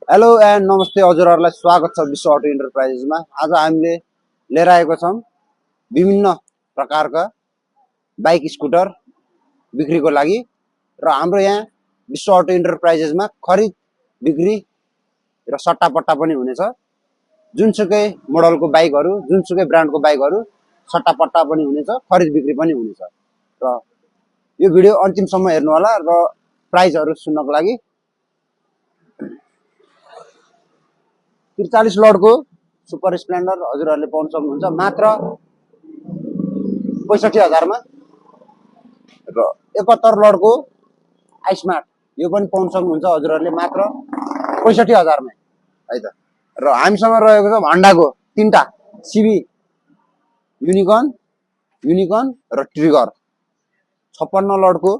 Hello and नमस्ते हजुरहरूलाई स्वागत छ विश्व अटो इन्टरप्राइजेसमा। आज हामीले लिएर आएको छौँ विभिन्न प्रकारका बाइक स्कुटर बिक्रीको लागि र हाम्रो यहाँ विश्व अटो इन्टरप्राइजेसमा खरिद बिक्री र सट्टापट्टा पनि हुनेछ। जुनसुकै मोडलको बाइकहरू जुनसुकै ब्रान्डको बाइकहरू सट्टापट्टा पनि हुनेछ, खरिद बिक्री पनि हुनेछ। र यो भिडियो अन्तिमसम्म हेर्नु होला र प्राइसहरू सुन्नको लागि 43 लडको सुपर स्प्लेन्डर हजुरहरूले पाउन सक्नुहुन्छ मात्र 65,000 मा। र 71 लडको आइस्मार्ट यो पनि पाउन सक्नुहुन्छ हजुरहरूले मात्र 65,000 मा है त। र हामीसँग रहेको छ हन्डाको तीनटा सिबी, युनिकर्न र ट्रिगर 56 लडको,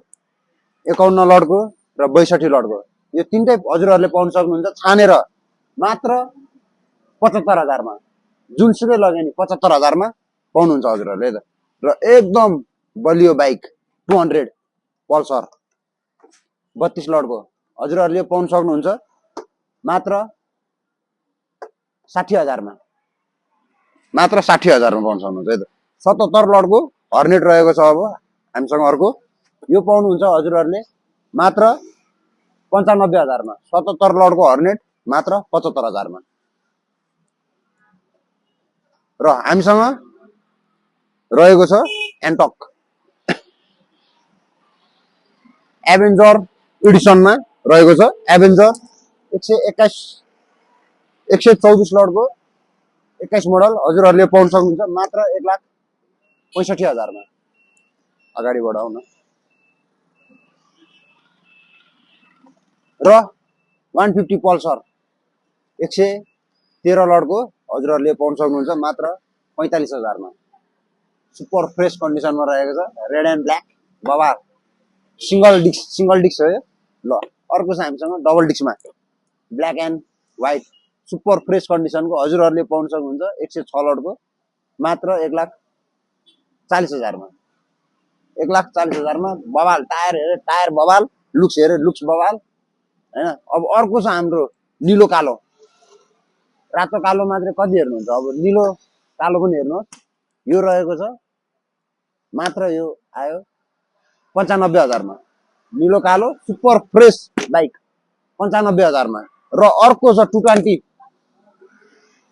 51 लडको र 62 लडको यो तीनटै हजुरहरूले पाउन सक्नुहुन्छ छानेर मात्र 75,000 मा। जुनसुकै लगे नि 75,000 मा पाउनुहुन्छ हजुरहरूले त। र एकदम बलियो बाइक 200 पल्सर 32 लडको हजुरहरूले पाउन सक्नुहुन्छ मात्र 60,000 मा। मात्र 60,000 मा पाउन सक्नुहुन्छ है त। 77 लडको हर्नेट रहेको छ अब हामीसँग अर्को, यो पाउनुहुन्छ हजुरहरूले मात्र 95,000 मा। 77 लडको हर्नेट मात्र 75,000 मा। र हामीसँग रहेको छ एन्टक एभेन्जर एडिसनमा रहेको छ। एभेन्जर 124 लडको 21 मोडल हजुरहरूले पाउन सक्नुहुन्छ मात्र 1,65,000 मा। अगाडि बढाउन र 150 पल्सर 113 लडको हजुरहरूले पाउन सक्नुहुन्छ मात्र 45,000 मा। सुपर फ्रेश कन्डिसनमा रहेको छ, रेड एन्ड ब्ल्याक बबाल सिंगल डिस्क हो यो। ल अर्को छ हामीसँग डबल डिस्कमा black and white super fresh कन्डिसनको हजुरहरूले पाउन सक्नुहुन्छ 106 लडको मात्र 1,40,000 मा। 1,40,000 मा बबाल टायर हेरे टायर बबाल, लुक्स हेरे लुक्स बबाल हैन। अब अर्को छ हाम्रो निलो कालो, रातो कालो मात्रै कति हेर्नुहुन्छ, अब निलो कालो पनि हेर्नुहोस्। यो रहेको छ मात्र यो आयो 95,000 मा। निलो कालो सुपर फ्रेश बाइक 95,000 मा। र अर्को छ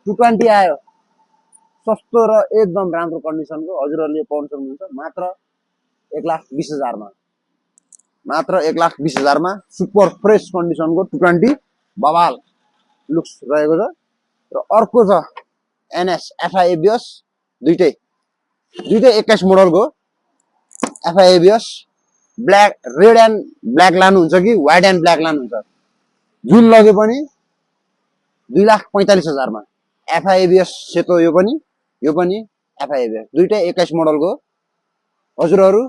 220 आयो सस्तो र एकदम राम्रो कन्डिसनको हजुरहरूले पाउन सक्नुहुन्छ मात्र 1,20,000 मा। मात्र 1,20,000 मा सुपर फ्रेश कन्डिसनको 220 बबाल लुक्स रहेको छ। र अर्को छ एनएस एफआइएबिएस दुईटै 21 मोडलको एफआइएबिएस ब्ल्याक रेड एन्ड ब्ल्याक लानुहुन्छ कि व्हाइट एन्ड ब्ल्याक लानुहुन्छ, जुन लगे पनि 2,45,000 मा। एफआइएबिएस सेतो यो पनि एफआइएबिएस दुईटै 21 मोडलको हजुरहरू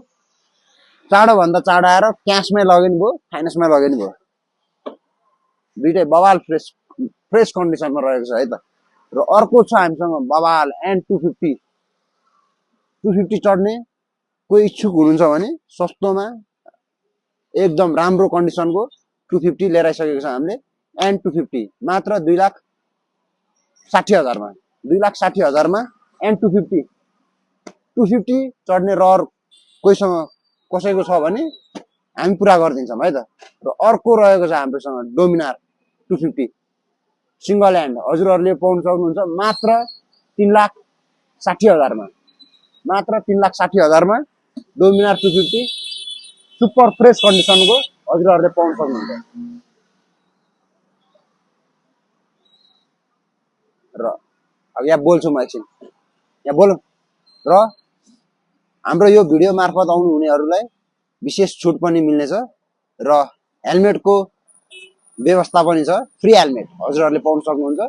चाँडो भन्दा चाँडो आएर क्यासमै लगे नि भयो, फाइनेन्समै लगे नि भयो। दुईटै बबाल फ्रेश कन्डिसनमा रहेको छ है त। र अर्को छ हामीसँग बबाल एन्ड 250 चढ्ने कोही इच्छुक हुनुहुन्छ भने सस्तोमा एकदम राम्रो कन्डिसनको 250 लिएर आइसकेको छ हामीले। एन्ड 250 मात्र 2,60,000 मा। 2,60,000 मा एन्ड 250 चढ्ने रहर कोहीसँग कसैको छ भने हामी पुरा गरिदिन्छौँ है त। र अर्को रहेको छ हाम्रोसँग डोमिनार 250 सिंगल ह्यान्ड हजुरहरूले पाउन सक्नुहुन्छ मात्र 3,60,000 मा। मात्र 3,60,000 मा डोमिनार 250 सुपर फ्रेश कन्डिसनको हजुरहरूले पाउन सक्नुहुन्छ। र अब यहाँ बोल्छु म एकछिन, यहाँ बोलौँ। र हाम्रो यो भिडियो मार्फत आउनु हुनेहरूलाई विशेष छुट पनि मिल्नेछ र हेलमेटको व्यवस्था पनि छ, फ्री हेलमेट हजुरहरूले पाउन सक्नुहुन्छ।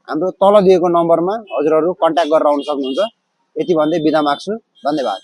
हाम्रो तल दिएको नम्बरमा हजुरहरू कन्ट्याक्ट गरेर आउन सक्नुहुन्छ। यति भन्दै बिदा माग्छु, धन्यवाद।